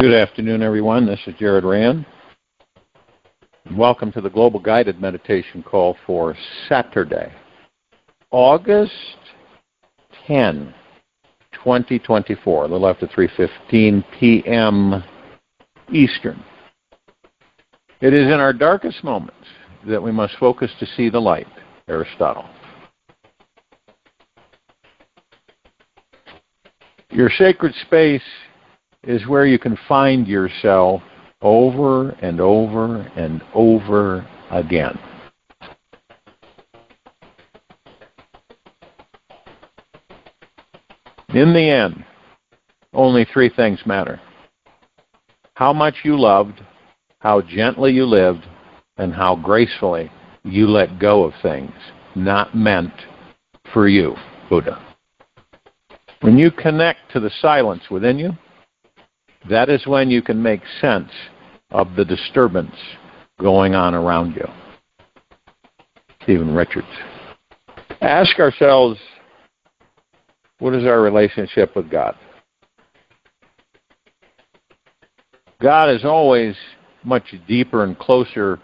Good afternoon, everyone. This is Jared Rand. Welcome to the Global Guided Meditation Call for Saturday, August 10, 2024, a little after 3:15 p.m. Eastern. It is in our darkest moments that we must focus to see the light, Aristotle. Your sacred space is where you can find yourself over and over and over again. In the end, only three things matter: how much you loved, how gently you lived, and how gracefully you let go of things not meant for you, Buddha. When you connect to the silence within you, that is when you can make sense of the disturbance going on around you. Stephen Richards. Ask ourselves, what is our relationship with God? God is always much deeper and closer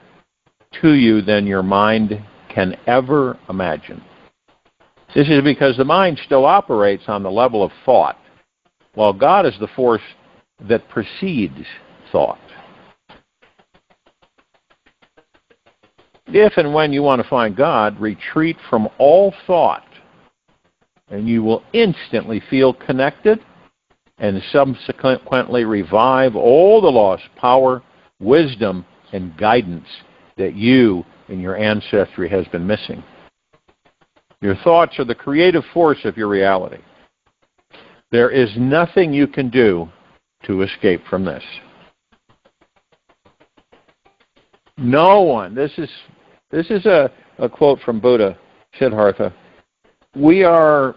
to you than your mind can ever imagine. This is because the mind still operates on the level of thought, while God is the force that precedes thought. If and when you want to find God, retreat from all thought, and you will instantly feel connected and subsequently revive all the lost power, wisdom, and guidance that you and your ancestry has been missing. Your thoughts are the creative force of your reality. There is nothing you can do to escape from this. No one. This is a quote from Buddha, Siddhartha. No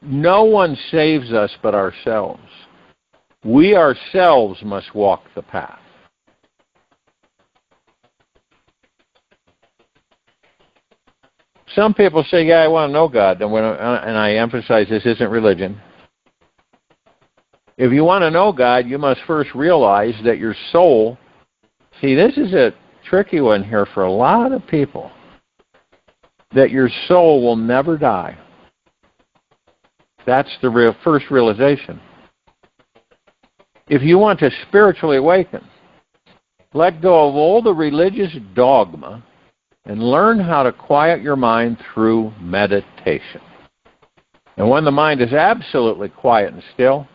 one saves us but ourselves. We ourselves must walk the path. Some people say, yeah, I want to know God, and I emphasize this isn't religion. If you want to know God, you must first realize that your soul, see, this is a tricky one here for a lot of people, that your soul will never die. That's the first realization. If you want to spiritually awaken, let go of all the religious dogma and learn how to quiet your mind through meditation. And when the mind is absolutely quiet and still,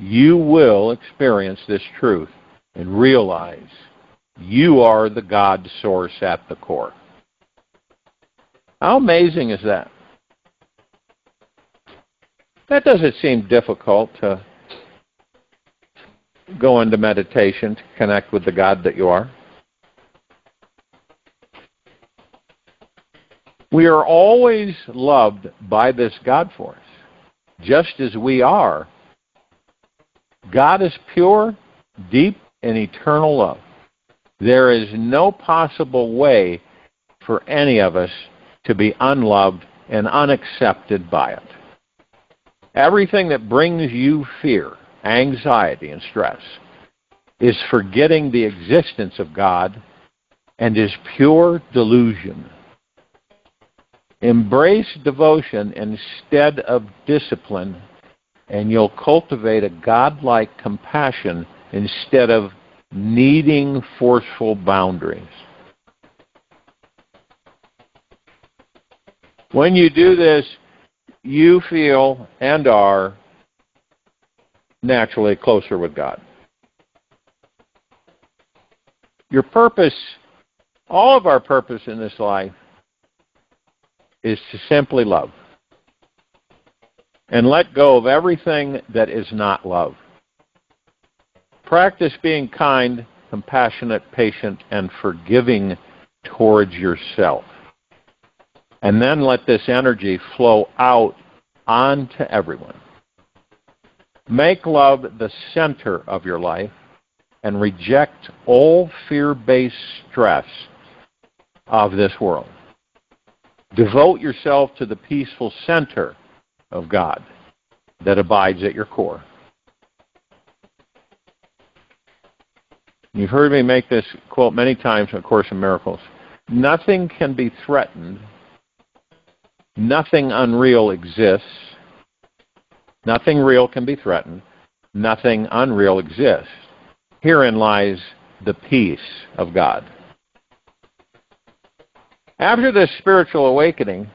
you will experience this truth and realize you are the God source at the core. How amazing is that? That doesn't seem difficult to go into meditation to connect with the God that you are. We are always loved by this God force, just as we are. God is pure, deep, and eternal love. There is no possible way for any of us to be unloved and unaccepted by it. Everything that brings you fear, anxiety, and stress is forgetting the existence of God and is pure delusion. Embrace devotion instead of discipline, and you'll cultivate a godlike compassion instead of needing forceful boundaries. When you do this, you feel and are naturally closer with God. Your purpose, all of our purpose in this life, is to simply love and let go of everything that is not love. Practice being kind, compassionate, patient, and forgiving towards yourself. And then let this energy flow out onto everyone. Make love the center of your life and reject all fear-based stress of this world. Devote yourself to the peaceful center of God that abides at your core. You've heard me make this quote many times in A Course in Miracles. Nothing can be threatened. Nothing unreal exists. Nothing real can be threatened. Nothing unreal exists. Herein lies the peace of God. After this spiritual awakening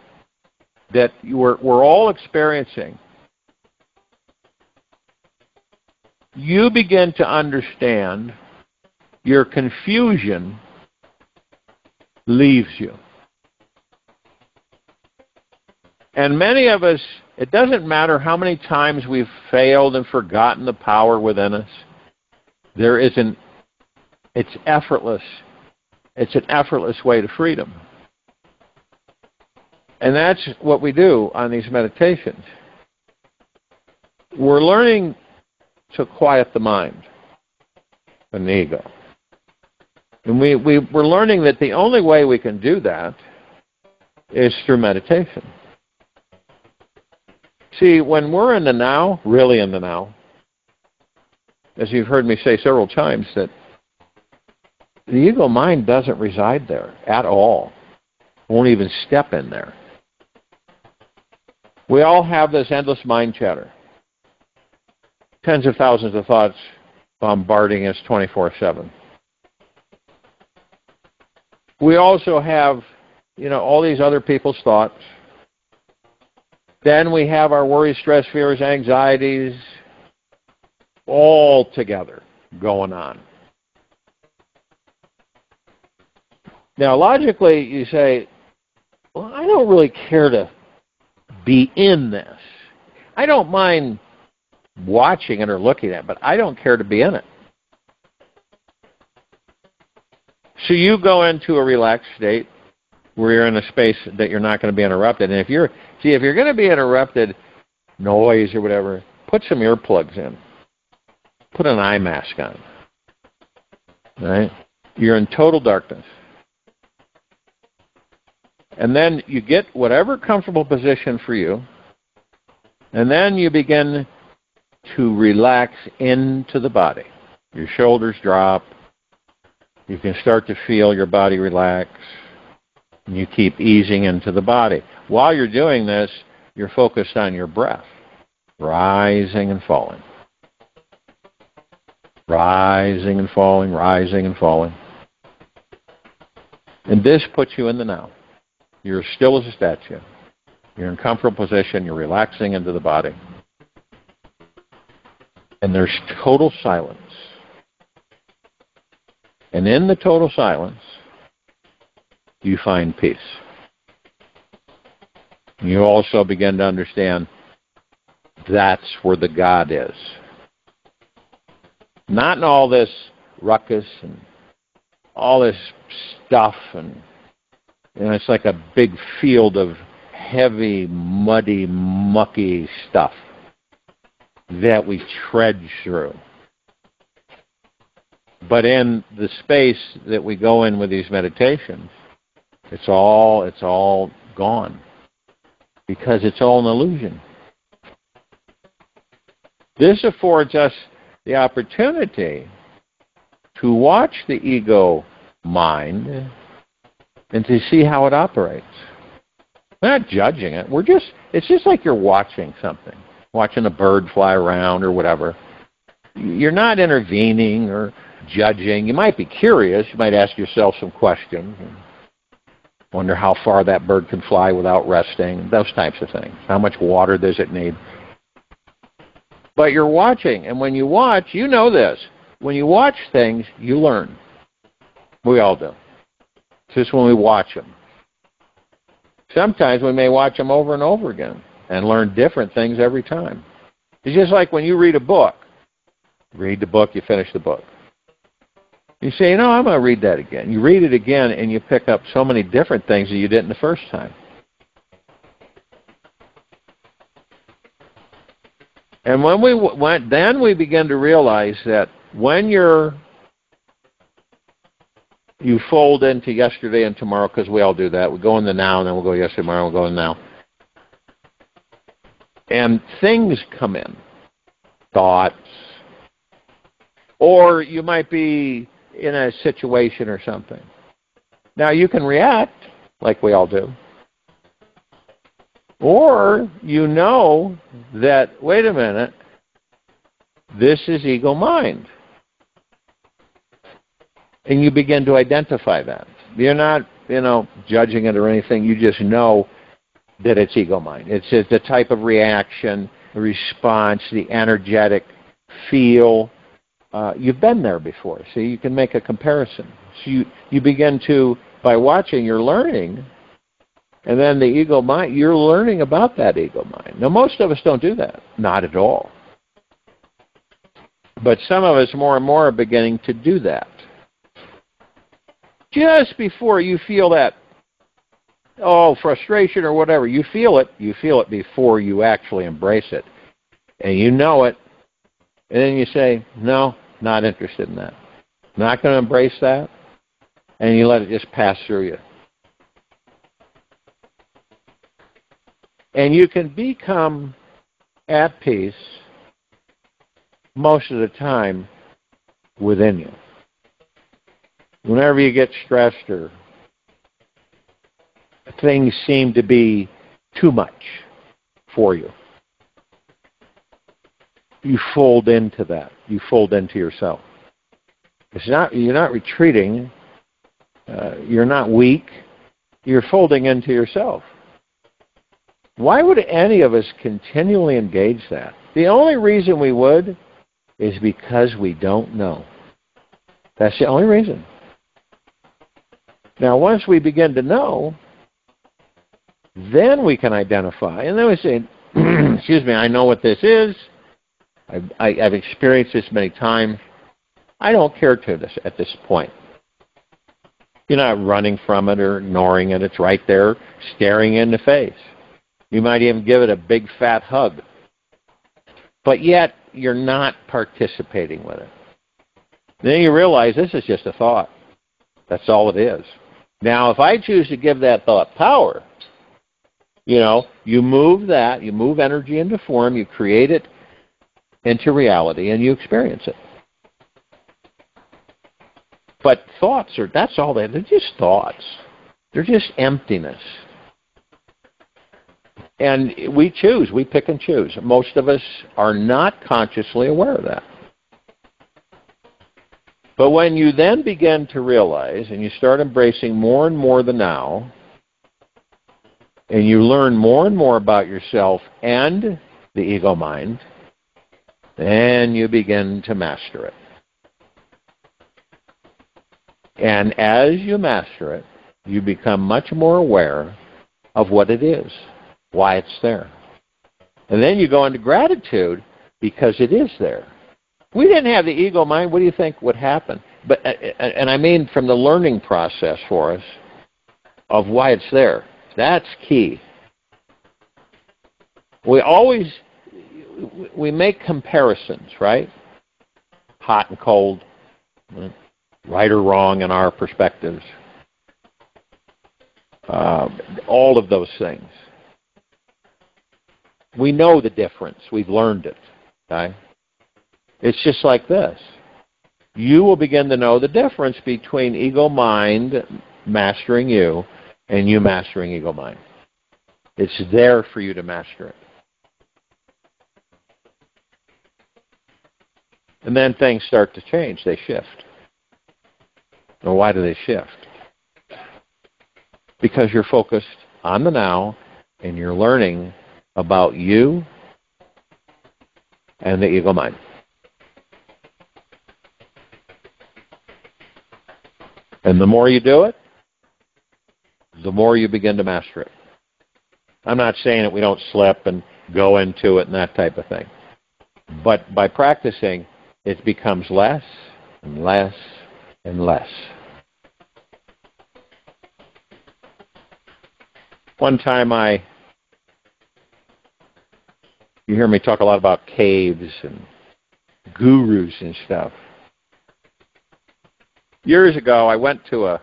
that we're all experiencing, you begin to understand your confusion leaves you. And many of us, it doesn't matter how many times we've failed and forgotten the power within us. It's effortless. It's an effortless way to freedom. And that's what we do on these meditations. We're learning to quiet the mind and the ego. And we're learning that the only way we can do that is through meditation. See, when we're in the now, really in the now, as you've heard me say several times, that the ego mind doesn't reside there at all. Won't even step in there. We all have this endless mind chatter. Tens of thousands of thoughts bombarding us 24/7. We also have, all these other people's thoughts. Then we have our worries, stress, fears, anxieties, all together going on. Now, logically, you say, well, I don't really care to be in this. I don't mind watching it or looking at it, but I don't care to be in it. So you go into a relaxed state where you're in a space that you're not going to be interrupted. And if you're going to be interrupted, noise or whatever, put some earplugs in. Put an eye mask on. Right? You're in total darkness. And then you get whatever comfortable position for you, and then you begin to relax into the body. Your shoulders drop. You can start to feel your body relax. And you keep easing into the body. While you're doing this, you're focused on your breath, rising and falling. Rising and falling, rising and falling. And this puts you in the now. You're still as a statue. You're in a comfortable position. You're relaxing into the body. And there's total silence. And in the total silence, you find peace. You also begin to understand that's where the God is. Not in all this ruckus and all this stuff, and it's like a big field of heavy, muddy, mucky stuff that we trudge through. But in the space that we go in with these meditations, it's all gone, because it's all an illusion. This affords us the opportunity to watch the ego mind and to see how it operates. We're not judging it. It's just like you're watching something, watching a bird fly around or whatever. You're not intervening or judging. You might be curious. You might ask yourself some questions. Wonder how far that bird can fly without resting. Those types of things. How much water does it need? But you're watching, and when you watch, you know this. When you watch things, you learn. We all do. It's just when we watch them. Sometimes we may watch them over and over again and learn different things every time. It's just like when you read a book. Read the book, you finish the book. You say, I'm going to read that again. You read it again, and you pick up so many different things that you didn't the first time. And when then we begin to realize that when you fold into yesterday and tomorrow, because we all do that. We go in the now, and then we'll go yesterday, tomorrow, we'll go in the now. And things come in. Thoughts. Or you might be in a situation or something. Now, you can react like we all do. Or you know that, wait a minute, this is ego mind. And you begin to identify that. You're not, judging it or anything. You just know that it's ego mind. It's the type of reaction, the response, the energetic feel. You've been there before, so you can make a comparison. So you begin to, by watching, you're learning, and then the ego mind, you're learning about that ego mind. Now, most of us don't do that. Not at all. But some of us more and more are beginning to do that. Just before you feel that, frustration or whatever, you feel it before you actually embrace it. And you know it, and then you say, no, not interested in that. Not going to embrace that, and you let it just pass through you. And you can become at peace most of the time within you. Whenever you get stressed or things seem to be too much for you, you fold into that. You fold into yourself. You're not retreating. You're not weak. You're folding into yourself. Why would any of us continually engage that? The only reason we would is because we don't know. That's the only reason. Now, once we begin to know, then we can identify. And then we say, excuse me, I know what this is. I've experienced this many times. I don't care at this point. You're not running from it or ignoring it. It's right there, staring in the face. You might even give it a big fat hug. But yet, you're not participating with it. Then you realize this is just a thought. That's all it is. Now, if I choose to give that thought power, you move that, you move energy into form, you create it into reality, and you experience it. But thoughts that's all they're just thoughts. They're just emptiness. And we pick and choose. Most of us are not consciously aware of that. But when you then begin to realize, and you start embracing more and more the now, and you learn more and more about yourself and the ego mind, then you begin to master it. And as you master it, you become much more aware of what it is, why it's there. And then you go into gratitude because it is there. If we didn't have the ego mind, what do you think would happen? And I mean from the learning process for us of why it's there. That's key. We make comparisons, right? Hot and cold, right or wrong in our perspectives. All of those things. We know the difference. We've learned it. Okay? It's just like this. You will begin to know the difference between ego mind mastering you and you mastering ego mind. It's there for you to master it. And then things start to change. They shift. Well, why do they shift? Because you're focused on the now and you're learning about you and the ego mind. And the more you do it, the more you begin to master it. I'm not saying that we don't slip and go into it and that type of thing. But by practicing, it becomes less and less and less. One time you hear me talk a lot about caves and gurus and stuff. Years ago, I went to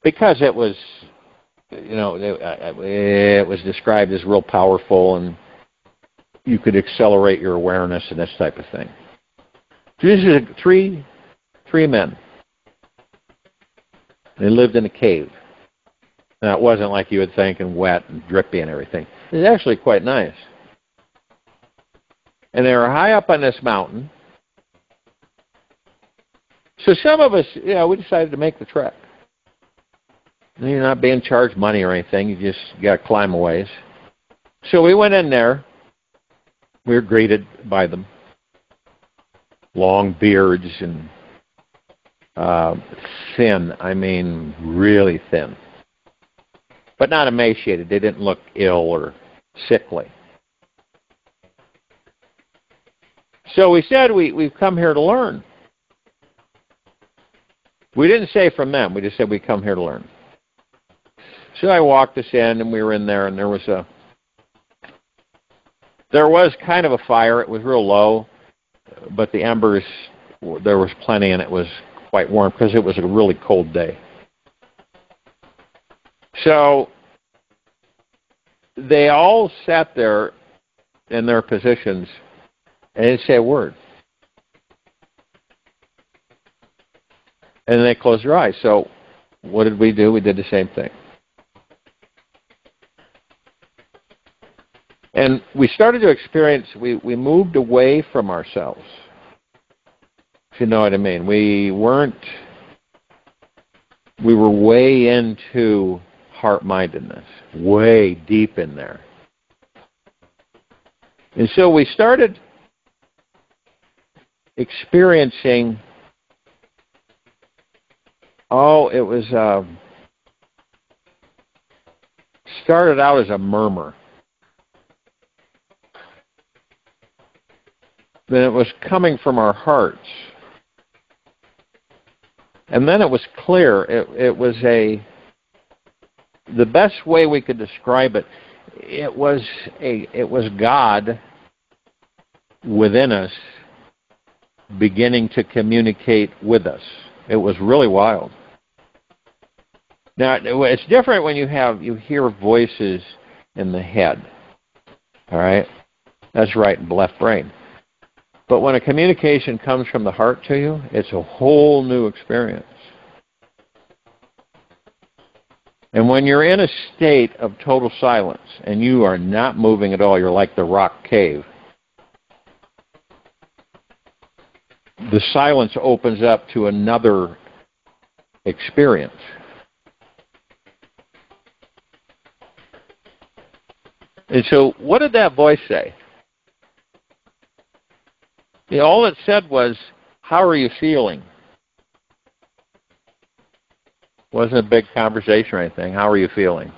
because it was, it was described as real powerful and you could accelerate your awareness and this type of thing. This is three 3 men. They lived in a cave. Now, it wasn't like you would think, and wet and drippy and everything. It was actually quite nice. And they were high up on this mountain. So some of us, we decided to make the trek. And you're not being charged money or anything. You just got to climb a ways. So we went in there. We were greeted by them. Long beards and thin. I mean, really thin. But not emaciated. They didn't look ill or sickly. So we said, we've come here to learn. We didn't say from them. We just said we come here to learn. So I walked us in, and we were in there, and there was kind of a fire. It was real low, but the embers, there was plenty, and it was quite warm because it was a really cold day. So they all sat there in their positions and didn't say a word. And then they closed their eyes. So what did we do? We did the same thing. And we started to experience, we moved away from ourselves, if you know what I mean. We were way into heart-mindedness, way deep in there. And so we started experiencing, it was, started out as a murmur. Then it was coming from our hearts. And then it was clear. It was the best way we could describe it, it was God within us beginning to communicate with us. It was really wild. Now, it's different when you hear voices in the head. All right? That's right and left brain. But when a communication comes from the heart to you, it's a whole new experience. And when you're in a state of total silence and you are not moving at all, you're like the rock cave, the silence opens up to another experience. And so what did that voice say? All it said was, how are you feeling? Wasn't a big conversation or anything. How are you feeling?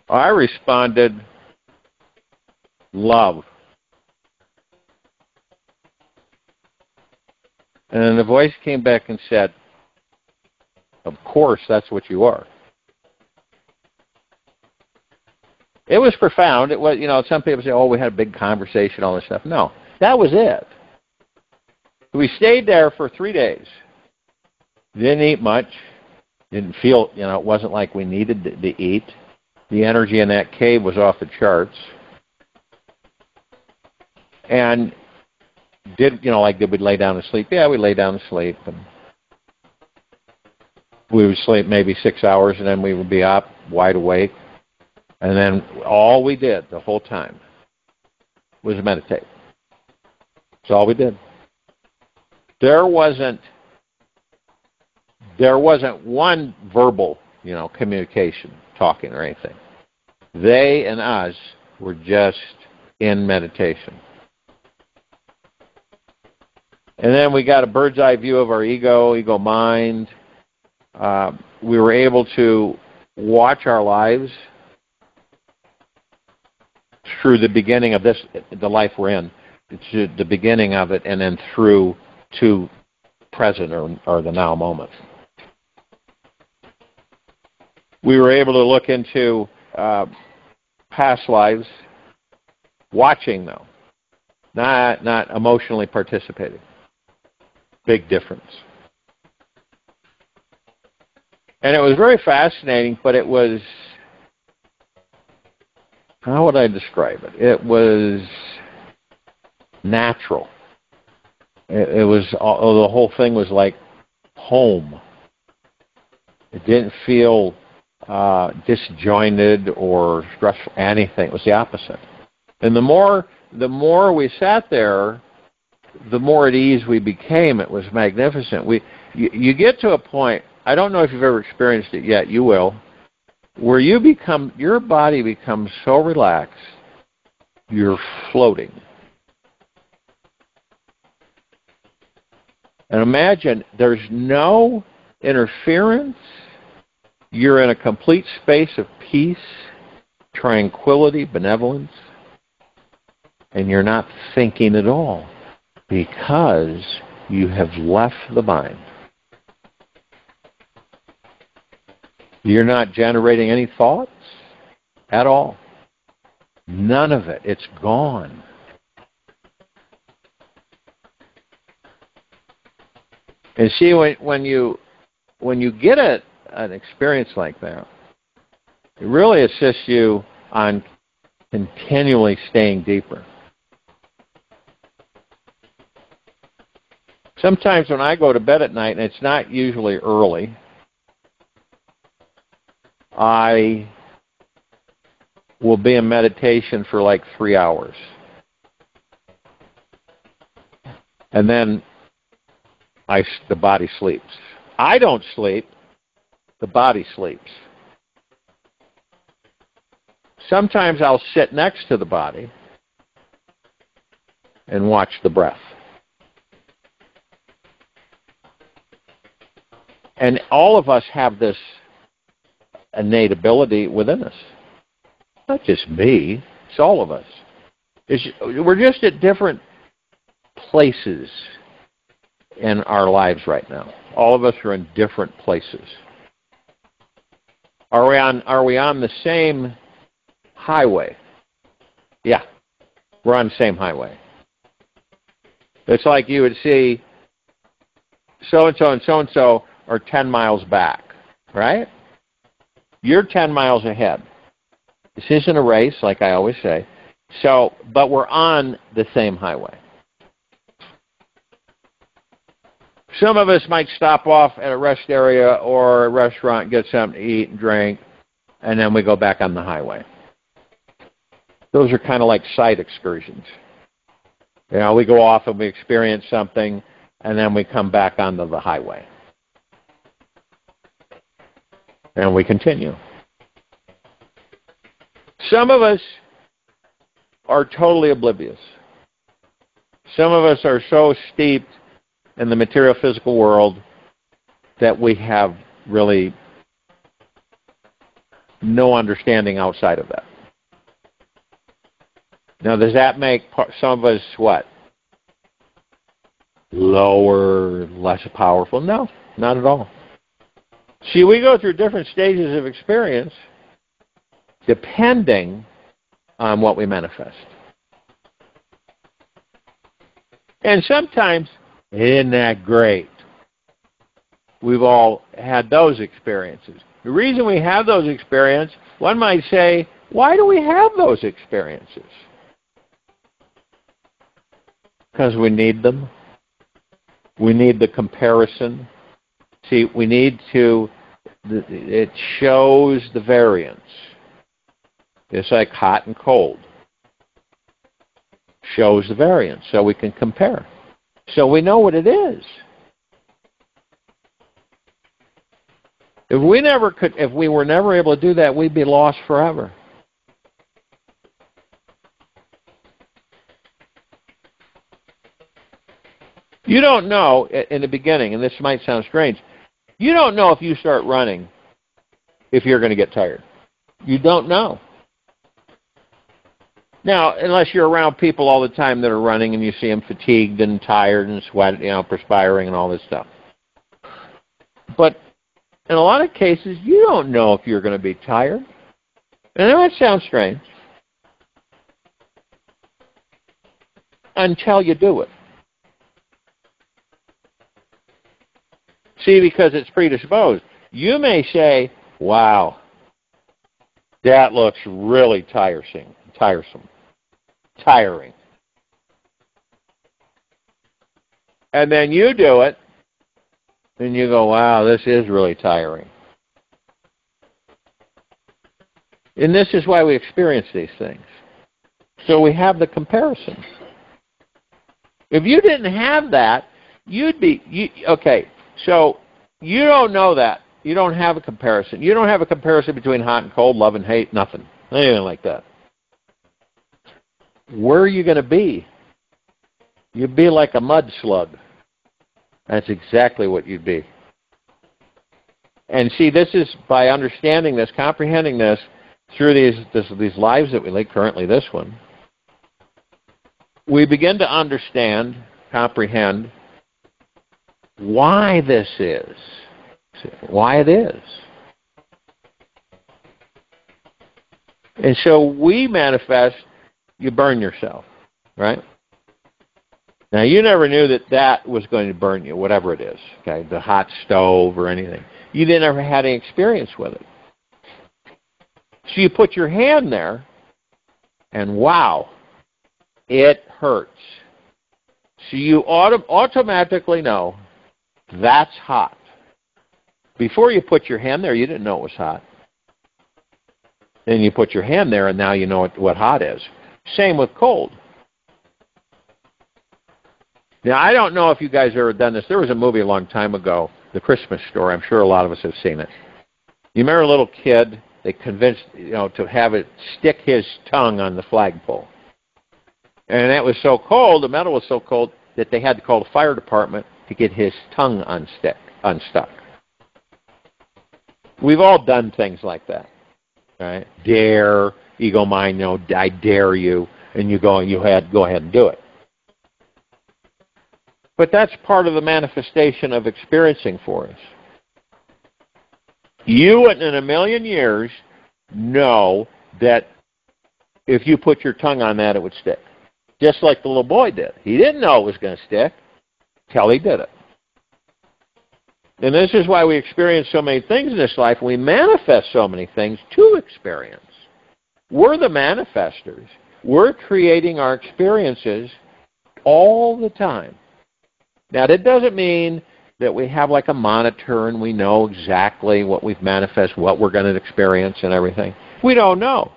I responded, love. And then the voice came back and said, of course, that's what you are. It was profound. It was, some people say, we had a big conversation, all this stuff. No, that was it. We stayed there for 3 days. Didn't eat much. Didn't feel, it wasn't like we needed to eat. The energy in that cave was off the charts. And did we lay down to sleep? Yeah, we lay down to sleep. And we would sleep maybe 6 hours, and then we would be up, wide awake. And then all we did the whole time was meditate. That's all we did. There wasn't one verbal, communication, talking or anything. They and us were just in meditation. And then we got a bird's eye view of our ego mind. We were able to watch our lives through the beginning of the life we're in, to the beginning of it, and then through to present or the now moment. We were able to look into past lives, watching though, not emotionally participating. Big difference. And it was very fascinating, but it was, how would I describe it? It was natural. It was, the whole thing was like home. It didn't feel disjointed or stressful, anything. It was the opposite. And the more we sat there, the more at ease we became. It was magnificent. You get to a point, I don't know if you've ever experienced it yet, you will, where your body becomes so relaxed, you're floating. And imagine there's no interference. You're in a complete space of peace, tranquility, benevolence, and you're not thinking at all because you have left the mind. You're not generating any thoughts at all. None of it. It's gone. And see, when you get an experience like that, it really assists you on continually staying deeper. Sometimes when I go to bed at night, and it's not usually early, I will be in meditation for like 3 hours. And then the body sleeps. I don't sleep. The body sleeps. Sometimes I'll sit next to the body and watch the breath. And all of us have this innate within us. Not just me, it's all of us. We're just at different places in our lives right now. All of us are in different places. Are we on the same highway? Yeah, we're on the same highway. It's like you would see so-and-so and so-and-so are 10 miles back, right? You're 10 miles ahead. This isn't a race, like I always say. But we're on the same highway. Some of us might stop off at a rest area or a restaurant, get something to eat and drink, and then we go back on the highway. Those are kind of like side excursions. You know, we go off and we experience something, and then we come back onto the highway. And we continue. Some of us are totally oblivious. Some of us are so steeped in the material physical world that we have really no understanding outside of that. Now, does that make some of us what? Lower, less powerful? No, not at all. See, we go through different stages of experience depending on what we manifest. And sometimes, isn't that great? We've all had those experiences. The reason we have those experiences, one might say, why do we have those experiences? Because we need them. We need the comparison. See, we need to, it shows the variance. It's like hot and cold. Shows the variance, so we can compare. So we know what it is. If we were never able to do that, we'd be lost forever. You don't know in the beginning, and this might sound strange, you don't know if you start running if you're going to get tired. You don't know. Now, unless you're around people all the time that are running and you see them fatigued and tired and sweat, perspiring and all this stuff. But in a lot of cases, you don't know if you're going to be tired. And that sounds strange. Until you do it. See, because it's predisposed. You may say, wow, that looks really tiring. And then you do it, and you go, wow, this is really tiring. And this is why we experience these things. So we have the comparison. If you didn't have that, you'd be, okay, so you don't know that. You don't have a comparison. You don't have a comparison between hot and cold, love and hate, nothing. Anything like that. Where are you going to be? You'd be like a mud slug. That's exactly what you'd be. And see, this is by understanding this, comprehending this, through these lives that we lead, currently this one, we begin to understand, comprehend why this is, why it is. And so we manifest, you burn yourself, right? Now, you never knew that that was going to burn you, whatever it is, okay, the hot stove or anything. You didn't ever have any experience with it. So you put your hand there, and wow, it hurts. So you automatically know that's hot. Before you put your hand there, you didn't know it was hot. Then you put your hand there, and now you know what hot is. Same with cold. Now, I don't know if you guys have ever done this. There was a movie a long time ago, The Christmas Story. I'm sure a lot of us have seen it. You remember a little kid? They convinced, to have it stick his tongue on the flagpole. And it was so cold, the metal was so cold, that they had to call the fire department to get his tongue unstuck. We've all done things like that, right? Dare, ego mind, I dare you, and you go ahead and do it. But that's part of the manifestation of experiencing for us. You wouldn't in a million years know that if you put your tongue on that, it would stick. Just like the little boy did. He didn't know it was going to stick till he did it. And this is why we experience so many things in this life. We manifest so many things to experience. We're the manifestors. We're creating our experiences all the time. Now, that doesn't mean that we have like a monitor and we know exactly what we've manifested, what we're going to experience and everything. We don't know.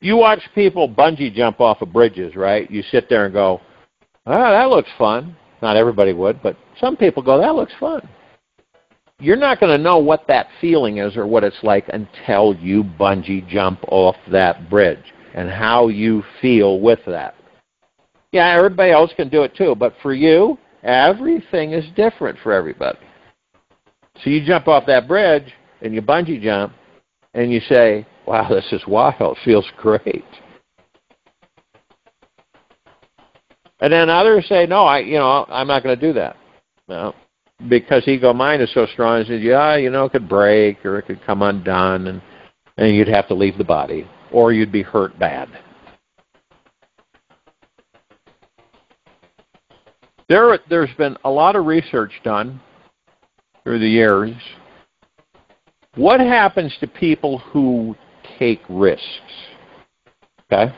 You watch people bungee jump off of bridges, right? You sit there and go, oh, that looks fun. Not everybody would, but some people go, that looks fun. You're not going to know what that feeling is or what it's like until you bungee jump off that bridge and how you feel with that. Yeah, everybody else can do it too, but for you, everything is different for everybody. So you jump off that bridge and you bungee jump and you say, wow, this is wild, it feels great. And then others say, no, I'm not going to do that. No, because ego mind is so strong, it says, yeah, it could break or it could come undone and you'd have to leave the body or you'd be hurt bad. There's been a lot of research done through the years. What happens to people who take risks? Okay?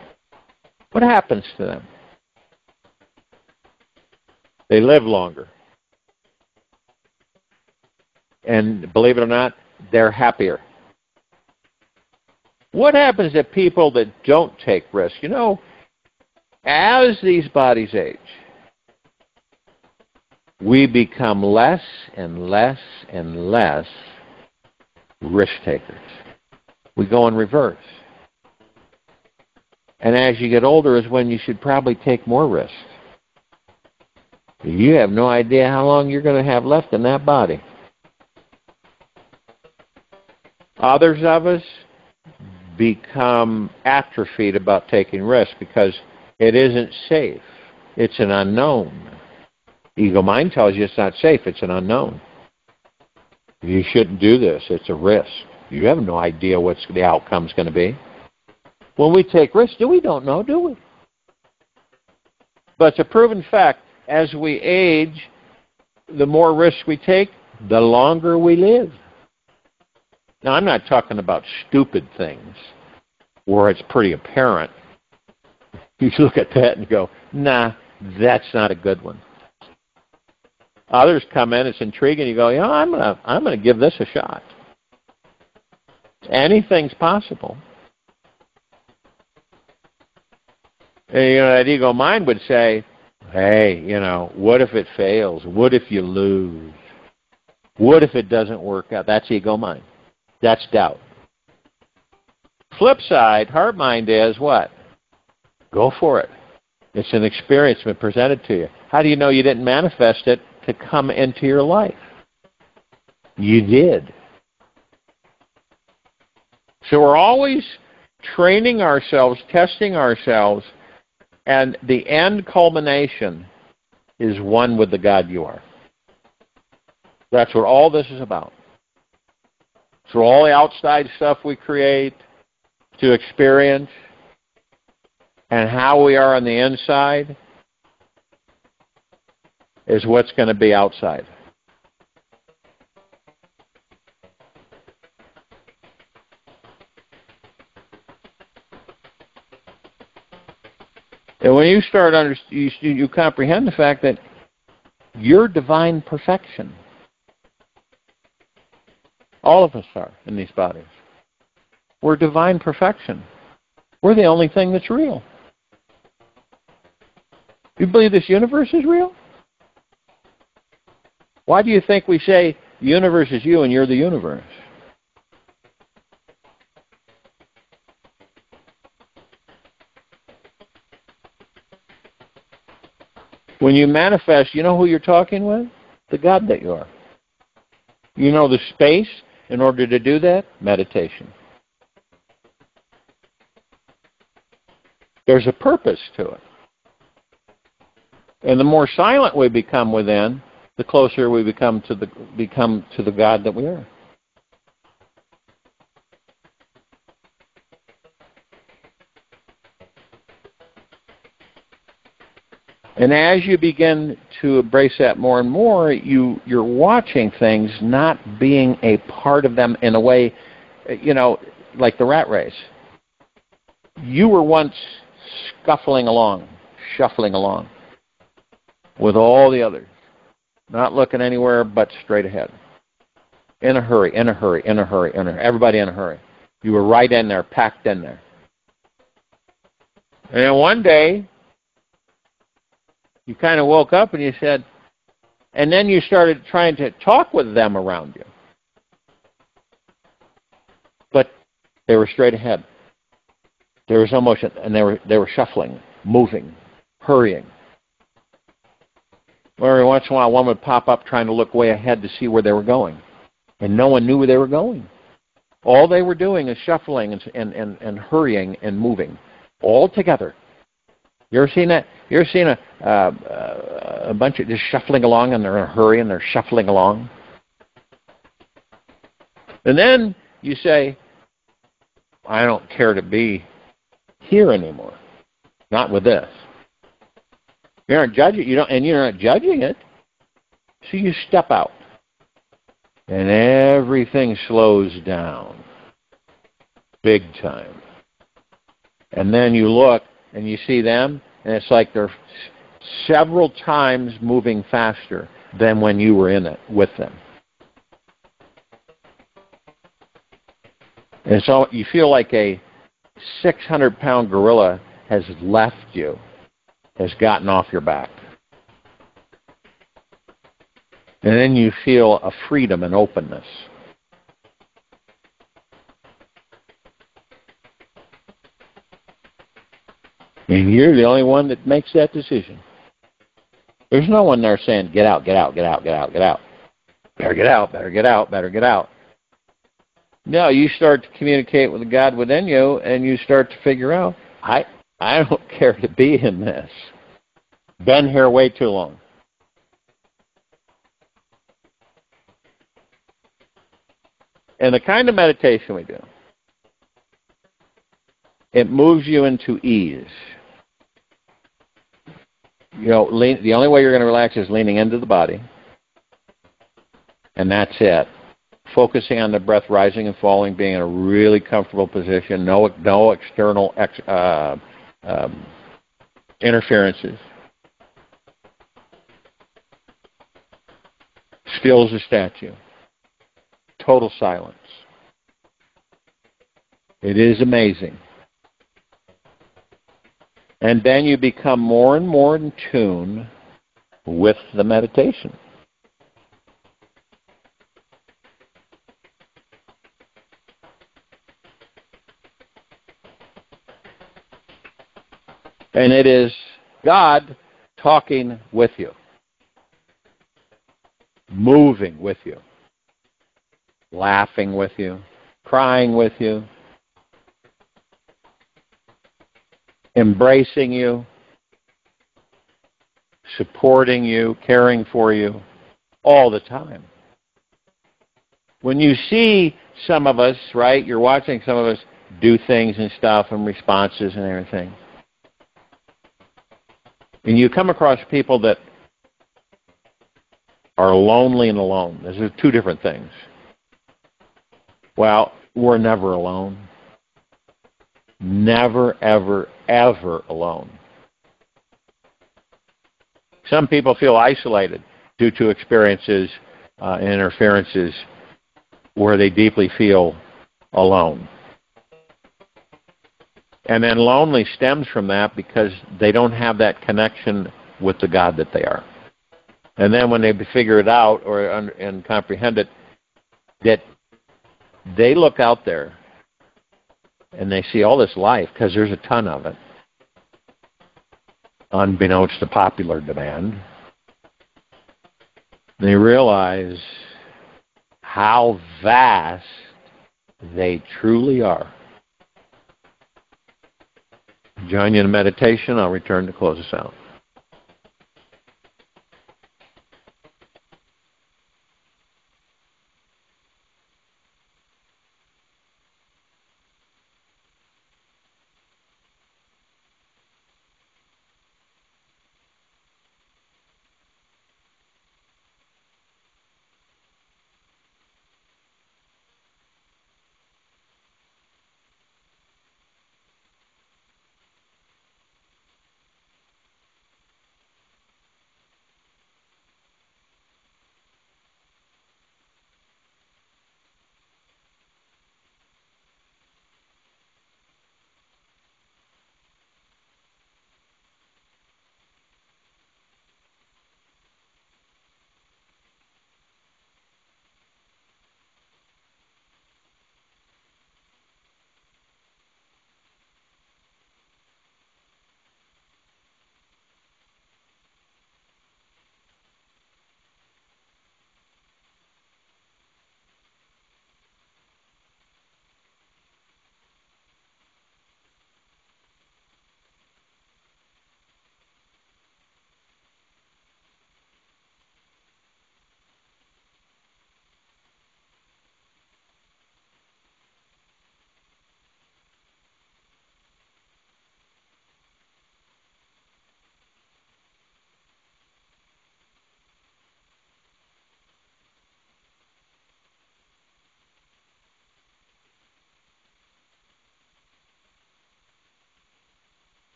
What happens to them? They live longer. And believe it or not, they're happier. What happens to people that don't take risks? As these bodies age, we become less and less and less risk takers. We go in reverse. And as you get older is when you should probably take more risks. You have no idea how long you're going to have left in that body. Others of us become atrophied about taking risks because it isn't safe. It's an unknown. Ego mind tells you it's not safe. It's an unknown. You shouldn't do this. It's a risk. You have no idea what the outcome's going to be. When we take risks, we don't know, do we? But it's a proven fact. As we age, the more risks we take, the longer we live. Now, I'm not talking about stupid things where it's pretty apparent. You look at that and go, nah, that's not a good one. Others come in, it's intriguing, you go, I'm gonna give this a shot. Anything's possible. And, that ego mind would say, hey, what if it fails? What if you lose? What if it doesn't work out? That's ego mind. That's doubt. Flip side, heart mind is what? Go for it. It's an experience been presented to you. How do you know you didn't manifest it to come into your life? You did. So we're always training ourselves, testing ourselves, and the end culmination is one with the God you are. That's what all this is about. So all the outside stuff we create to experience and how we are on the inside is what's going to be outside. And when you start you comprehend the fact that you're divine perfection. All of us are in these bodies. We're divine perfection. We're the only thing that's real. You believe this universe is real? Why do you think we say the universe is you and you're the universe? When you manifest, you know who you're talking with? The God that you are. You know the space in order to do that? Meditation. There's a purpose to it. And the more silent we become within, the closer we become to the God that we are. And as you begin to embrace that more and more, you're watching things not being a part of them in a way, like the rat race. You were once shuffling along with all the others, not looking anywhere but straight ahead. In a hurry. Everybody in a hurry. You were right in there, packed in there. And then one day, you kind of woke up and you said, and then you started trying to talk with them around you. But they were straight ahead. There was no motion, and they were shuffling, moving, hurrying. Every once in a while, one would pop up trying to look way ahead to see where they were going. And no one knew where they were going. All they were doing is shuffling and hurrying and moving, all together. You ever seen that? You ever seen a bunch of just shuffling along, and they're in a hurry, and they're shuffling along? And then you say, I don't care to be here anymore. Not with this. You aren't judging. You're not judging it. So you step out, and everything slows down, big time. And then you look, and you see them, and it's like they're several times moving faster than when you were in it with them. And so you feel like a 600-pound gorilla has left you, has gotten off your back. And then you feel a freedom and openness. And you're the only one that makes that decision. There's no one there saying, get out, get out, get out, get out, get out. Better get out, better get out, better get out. No, you start to communicate with the God within you, and you start to figure out, I don't care to be in this. Been here way too long. And the kind of meditation we do, it moves you into ease. The only way you're going to relax is leaning into the body. And that's it. Focusing on the breath rising and falling, being in a really comfortable position, no external interferences. Still as a statue. Total silence. It is amazing. And then you become more and more in tune with the meditation. And it is God talking with you, moving with you, laughing with you, crying with you, embracing you, supporting you, caring for you, all the time. When you see some of us, right, you're watching some of us do things and stuff and responses and everything, and you come across people that are lonely and alone. Those are two different things. Well, we're never alone. Never, ever, ever alone. Some people feel isolated due to experiences and interferences where they deeply feel alone. And then lonely stems from that because they don't have that connection with the God that they are. And then when they figure it out and comprehend it, that they look out there and they see all this life, because there's a ton of it, unbeknownst to popular demand. They realize how vast they truly are. Join you in meditation. I'll return to close us out.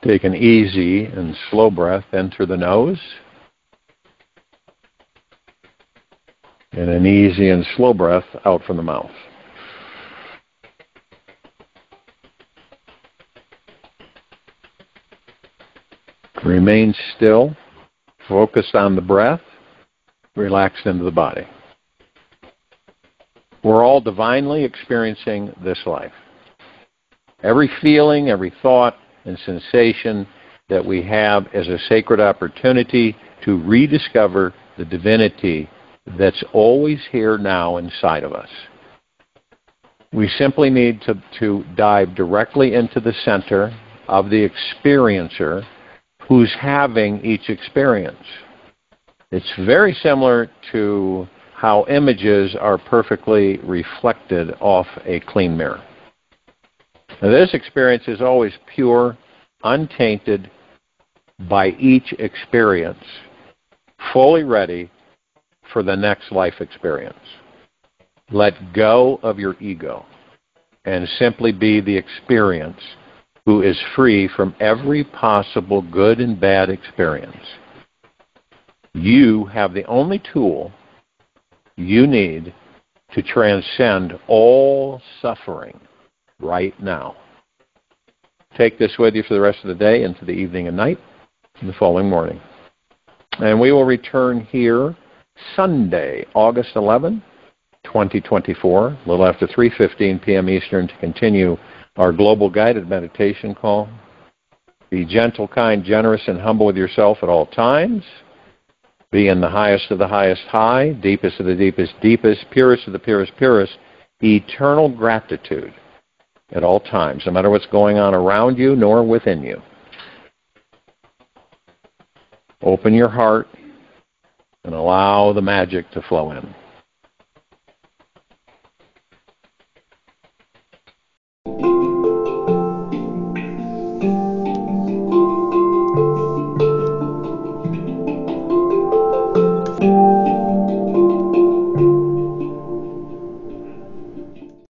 Take an easy and slow breath in through the nose, and an easy and slow breath out from the mouth. Remain still, focused on the breath, relaxed into the body. We're all divinely experiencing this life. Every feeling, every thought and sensation that we have is a sacred opportunity to rediscover the divinity that's always here now inside of us. We simply need to dive directly into the center of the experiencer who's having each experience. It's very similar to how images are perfectly reflected off a clean mirror. Now, this experience is always pure, untainted by each experience, fully ready for the next life experience. Let go of your ego and simply be the experience who is free from every possible good and bad experience. You have the only tool you need to transcend all suffering right now. Take this with you for the rest of the day, into the evening and night, and the following morning. And we will return here Sunday, August 11, 2024, a little after 3:15 p.m. Eastern, to continue our global guided meditation call. Be gentle, kind, generous, and humble with yourself at all times. Be in the highest of the highest high, deepest of the deepest deepest, purest of the purest purest, eternal gratitude at all times, no matter what's going on around you nor within you. Open your heart and allow the magic to flow in.